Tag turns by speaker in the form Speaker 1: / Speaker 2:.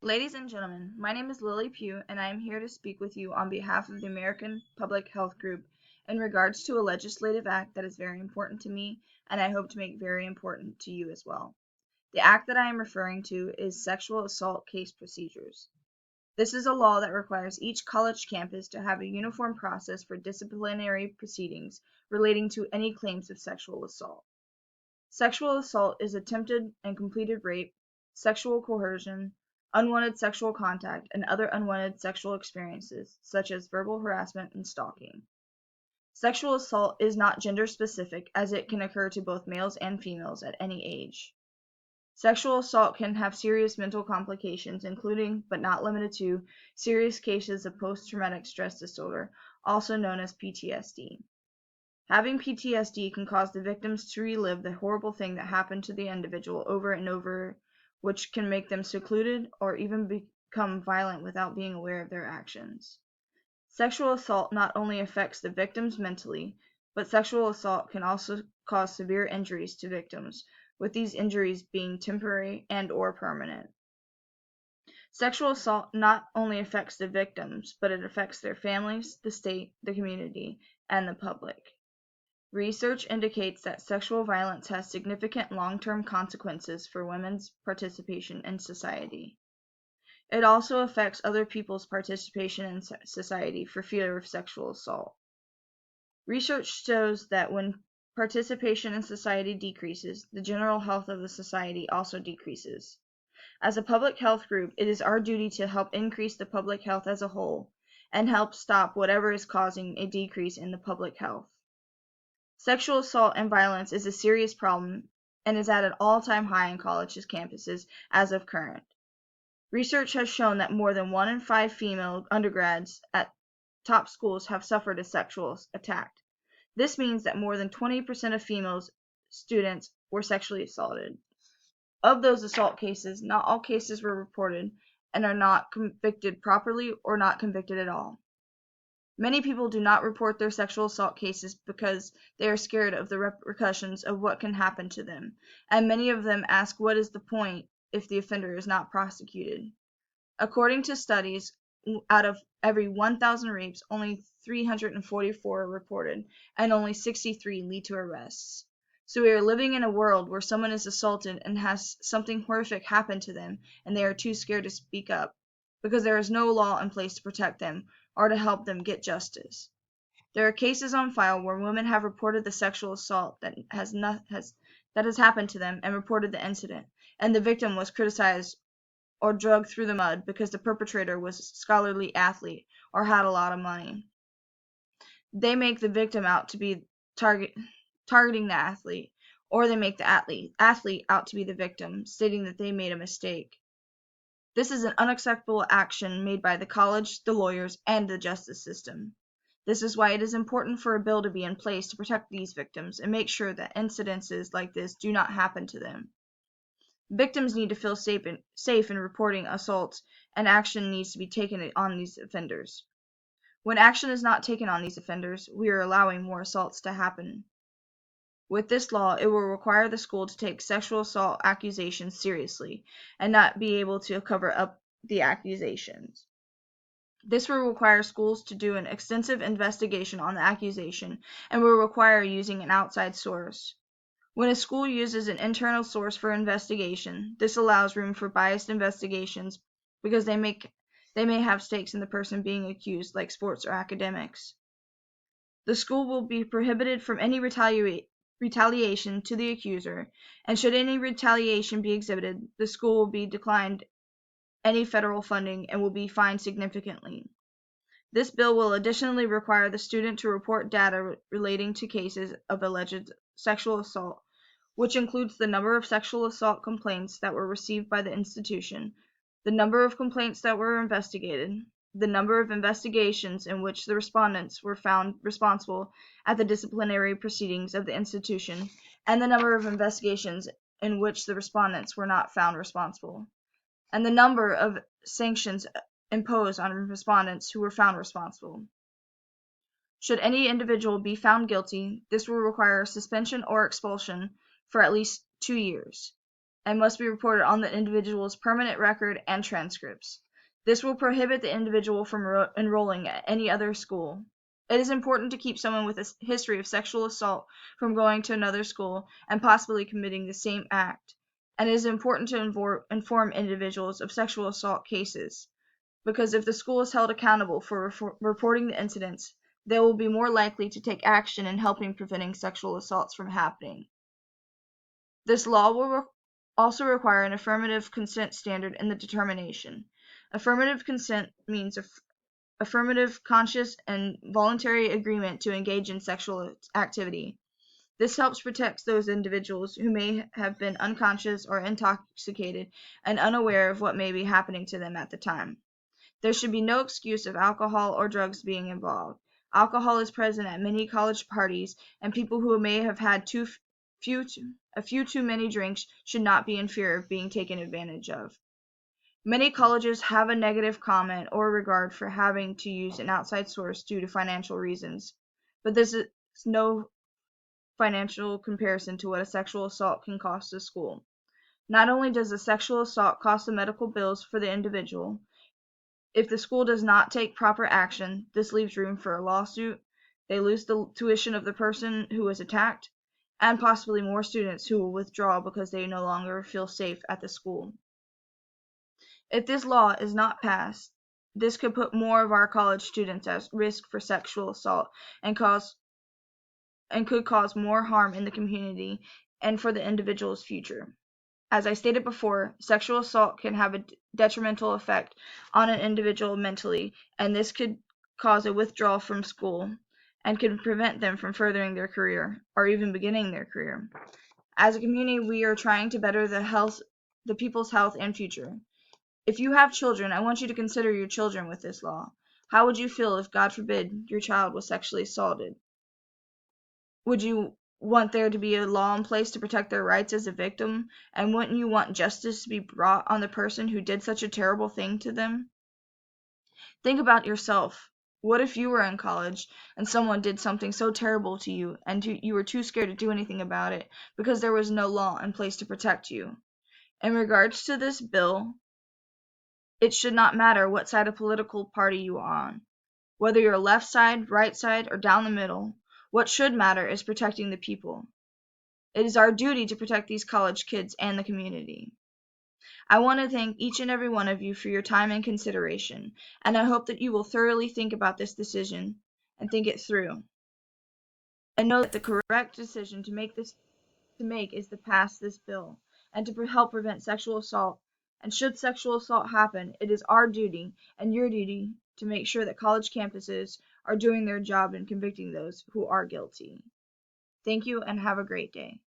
Speaker 1: Ladies and gentlemen, my name is Lily Pugh, and I am here to speak with you on behalf of the American Public Health Group in regards to a legislative act that is very important to me and I hope to make very important to you as well. The act that I am referring to is Sexual Assault Case Procedures. This is a law that requires each college campus to have a uniform process for disciplinary proceedings relating to any claims of sexual assault. Sexual assault is attempted and completed rape, sexual coercion, unwanted sexual contact, and other unwanted sexual experiences, such as verbal harassment and stalking. Sexual assault is not gender specific, as it can occur to both males and females at any age. Sexual assault can have serious mental complications, including, but not limited to, serious cases of post-traumatic stress disorder, also known as PTSD. Having PTSD can cause the victims to relive the horrible thing that happened to the individual over and over, which can make them secluded or even become violent without being aware of their actions. Sexual assault not only affects the victims mentally, but sexual assault can also cause severe injuries to victims, with these injuries being temporary and/or permanent. Sexual assault not only affects the victims, but it affects their families, the state, the community, and the public. Research indicates that sexual violence has significant long-term consequences for women's participation in society. It also affects other people's participation in society for fear of sexual assault. Research shows that when participation in society decreases, the general health of the society also decreases. As a public health group, it is our duty to help increase the public health as a whole and help stop whatever is causing a decrease in the public health. Sexual assault and violence is a serious problem and is at an all-time high in colleges' campuses as of current. Research has shown that more than 1 in 5 female undergrads at top schools have suffered a sexual attack. This means that more than 20% of female students were sexually assaulted. Of those assault cases, not all cases were reported and are not convicted properly or not convicted at all. Many people do not report their sexual assault cases because they are scared of the repercussions of what can happen to them, and many of them ask what is the point if the offender is not prosecuted. According to studies, out of every 1,000 rapes, only 344 are reported, and only 63 lead to arrests. So we are living in a world where someone is assaulted and has something horrific happen to them, and they are too scared to speak up, because there is no law in place to protect them or to help them get justice. There are cases on file where women have reported the sexual assault that has happened to them and reported the incident, and the victim was criticized or dragged through the mud because the perpetrator was a scholarly athlete or had a lot of money. They make the victim out to be targeting the athlete, or they make the athlete out to be the victim, stating that they made a mistake. This is an unacceptable action made by the college, the lawyers, and the justice system. This is why it is important for a bill to be in place to protect these victims and make sure that incidences like this do not happen to them. Victims need to feel safe in reporting assaults, and action needs to be taken on these offenders. When action is not taken on these offenders, we are allowing more assaults to happen. With this law, it will require the school to take sexual assault accusations seriously and not be able to cover up the accusations. This will require schools to do an extensive investigation on the accusation and will require using an outside source. When a school uses an internal source for investigation, this allows room for biased investigations because they may have stakes in the person being accused, like sports or academics. The school will be prohibited from any retaliation to the accuser, and should any retaliation be exhibited, the school will be declined any federal funding and will be fined significantly. This bill will additionally require the student to report data relating to cases of alleged sexual assault, which includes the number of sexual assault complaints that were received by the institution, the number of complaints that were investigated, the number of investigations in which the respondents were found responsible at the disciplinary proceedings of the institution, and the number of investigations in which the respondents were not found responsible, and the number of sanctions imposed on respondents who were found responsible. Should any individual be found guilty, this will require suspension or expulsion for at least 2 years. and must be reported on the individual's permanent record and transcripts. This will prohibit the individual from enrolling at any other school. It is important to keep someone with a history of sexual assault from going to another school and possibly committing the same act, and it is important to inform individuals of sexual assault cases, because if the school is held accountable for reporting the incidents, they will be more likely to take action in helping preventing sexual assaults from happening. This law will also require an affirmative consent standard in the determination. Affirmative consent means affirmative, conscious, and voluntary agreement to engage in sexual activity. This helps protect those individuals who may have been unconscious or intoxicated and unaware of what may be happening to them at the time. There should be no excuse of alcohol or drugs being involved. Alcohol is present at many college parties, and people who may have had a few too many drinks should not be in fear of being taken advantage of. Many colleges have a negative comment or regard for having to use an outside source due to financial reasons, but this is no financial comparison to what a sexual assault can cost a school. Not only does a sexual assault cost the medical bills for the individual, if the school does not take proper action, this leaves room for a lawsuit. They lose the tuition of the person who was attacked, and possibly more students who will withdraw because they no longer feel safe at the school. If this law is not passed, this could put more of our college students at risk for sexual assault and could cause more harm in the community and for the individual's future. As I stated before, sexual assault can have a detrimental effect on an individual mentally, and this could cause a withdrawal from school and can prevent them from furthering their career or even beginning their career. As a community, we are trying to better the people's health and future. If you have children, I want you to consider your children with this law. How would you feel if, God forbid, your child was sexually assaulted? Would you want there to be a law in place to protect their rights as a victim? And wouldn't you want justice to be brought on the person who did such a terrible thing to them? Think about yourself. What if you were in college and someone did something so terrible to you and you were too scared to do anything about it because there was no law in place to protect you? In regards to this bill, it should not matter what side of political party you are on. Whether you're left side, right side, or down the middle, what should matter is protecting the people. It is our duty to protect these college kids and the community. I want to thank each and every one of you for your time and consideration, and I hope that you will thoroughly think about this decision and think it through. And know that the correct decision to make is to pass this bill and to help prevent sexual assault. And should sexual assault happen, it is our duty and your duty to make sure that college campuses are doing their job in convicting those who are guilty. Thank you and have a great day.